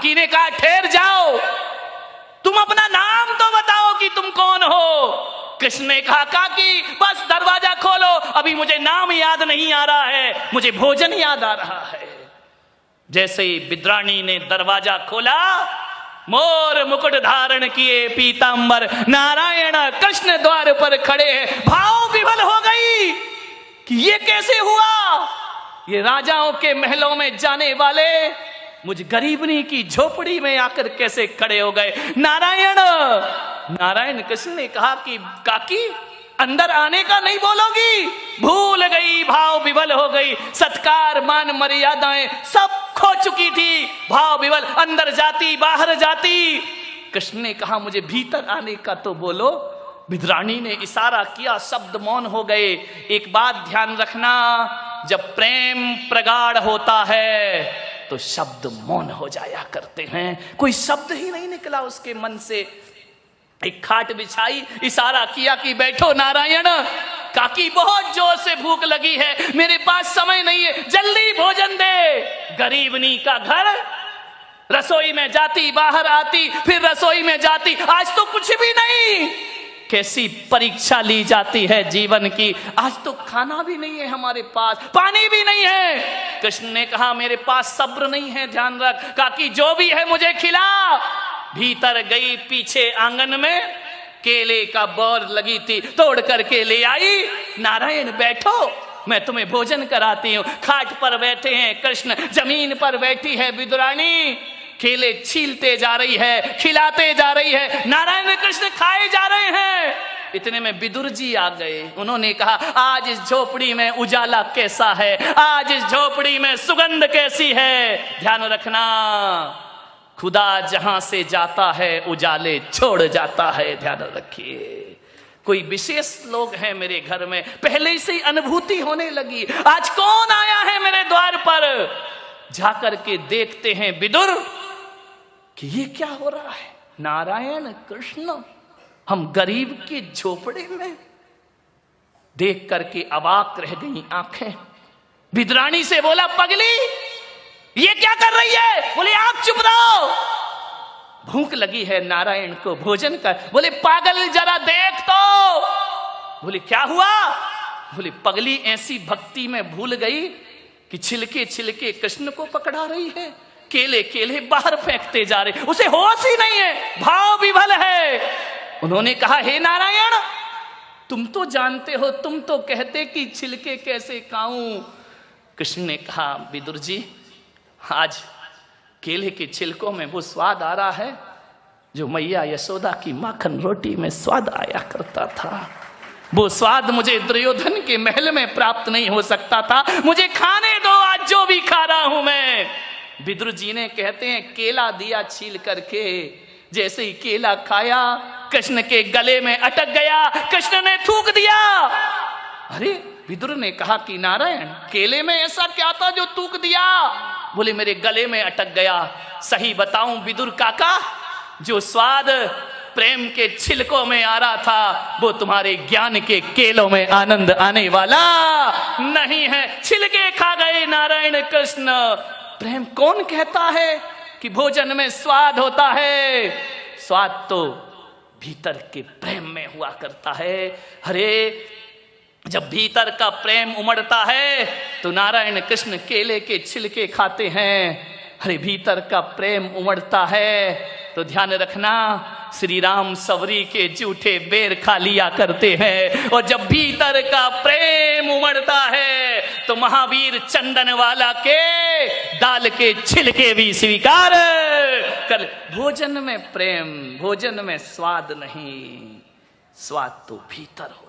काकी ने कहा ठहर जाओ, तुम अपना नाम तो बताओ कि तुम कौन हो। कृष्ण ने कहा काकी बस दरवाजा खोलो, अभी मुझे नाम याद नहीं आ रहा है, मुझे भोजन याद आ रहा है। जैसे ही विद्राणी ने दरवाजा खोला, मोर मुकुट धारण किए पीतांबर नारायण कृष्ण द्वार पर खड़े हैं। भाव विभल हो गई कि ये कैसे हुआ, ये राजाओं के महलों में जाने वाले मुझ गरीबनी की झोपड़ी में आकर कैसे खड़े हो गए। नारायण नारायण कृष्ण ने कहा कि काकी अंदर आने का नहीं बोलोगी, भूल गई, भाव विभल हो गई, सत्कार मान मर्यादाएं सब खो चुकी थी, भाव विभल, अंदर जाती बाहर जाती। कृष्ण ने कहा मुझे भीतर आने का तो बोलो। विद्राणी ने इशारा किया, शब्द मौन हो गए। एक बात ध्यान रखना, जब प्रेम प्रगाढ़ होता है तो शब्द मौन हो जाया करते हैं। कोई शब्द ही नहीं निकला उसके मन से। एक खाट बिछाई, इशारा किया कि बैठो नारायण, काकी बहुत जोर से भूख लगी है, मेरे पास समय नहीं है, जल्दी भोजन दे। गरीबनी का घर, रसोई में जाती बाहर आती फिर रसोई में जाती, आज तो कुछ भी नहीं। कैसी परीक्षा ली जाती है जीवन की, आज तो खाना भी नहीं है हमारे पास, पानी भी नहीं है। कृष्ण ने कहा मेरे पास सब्र नहीं है, ध्यान रख, काकी जो भी है मुझे खिला। भीतर गई, पीछे आंगन में केले का बोर लगी थी, तोड़ करके ले आई। नारायण बैठो, मैं तुम्हें भोजन कराती हूँ। खाट पर बैठे हैं कृष्ण, जमीन पर बैठी है विद्राणी, केले छीलते जा रही है, खिलाते जा रही है, नारायण कृष्ण खाए जा रहे हैं। इतने में विदुर जी आ गए। उन्होंने कहा आज इस झोपड़ी में उजाला कैसा है, आज इस झोपड़ी में सुगंध कैसी है। ध्यान रखना, खुदा जहां से जाता है उजाले छोड़ जाता है, ध्यान रखिए। कोई विशेष लोग हैं मेरे घर में, पहले से ही अनुभूति होने लगी। आज कौन आया है मेरे द्वार पर, जाकर के देखते हैं विदुर कि ये क्या हो रहा है। नारायण कृष्ण, हम गरीब के झोपड़े में। देख करके अवाक रह गई आंखें। विद्राणी से बोला पगली ये क्या कर रही है। बोले आप चुप रहो, भूख लगी है नारायण को, भोजन कर। बोले पागल जरा देख तो। बोले क्या हुआ। बोले पगली ऐसी भक्ति में भूल गई कि छिलके छिलके कृष्ण को पकड़ा रही है, केले केले बाहर फेंकते जा रहे, उसे होश ही नहीं है, भाव विभल है। उन्होंने कहा हे नारायण तुम तो जानते हो, तुम तो कहते कि छिलके कैसे खाऊं। कृष्ण ने कहा विदुर जी आज केले के छिलकों में वो स्वाद आ रहा है जो मैया यशोदा की माखन रोटी में स्वाद आया करता था। वो स्वाद मुझे दुर्योधन के महल में प्राप्त नहीं हो सकता था, मुझे खाने दो आज जो भी खा रहा हूं मैं। विदुर जी ने कहते हैं केला दिया छील करके, जैसे ही केला खाया कृष्ण के गले में अटक गया, कृष्ण ने थूक दिया। अरे विदुर ने कहा कि नारायण केले में ऐसा क्या था जो थूक दिया। बोले मेरे गले में अटक गया। सही बताऊं विदुर काका, जो स्वाद प्रेम के छिलकों में आ रहा था वो तुम्हारे ज्ञान के केलों में आनंद आने वाला नहीं है। छिलके खा गए नारायण कृष्ण। प्रेम कौन कहता है कि भोजन में स्वाद होता है, स्वाद तो भीतर के प्रेम में हुआ करता है। अरे जब भीतर का प्रेम उमड़ता है तो नारायण कृष्ण केले के छिलके खाते हैं। अरे भीतर का प्रेम उमड़ता है तो ध्यान रखना श्री राम सवरी के जूठे बेर खा लिया करते हैं। और जब भीतर का प्रेम उमड़ता है तो महावीर चंदन वाला के दाल के छिलके भी स्वीकार कर। भोजन में प्रेम, भोजन में स्वाद नहीं, स्वाद तो भीतर हो।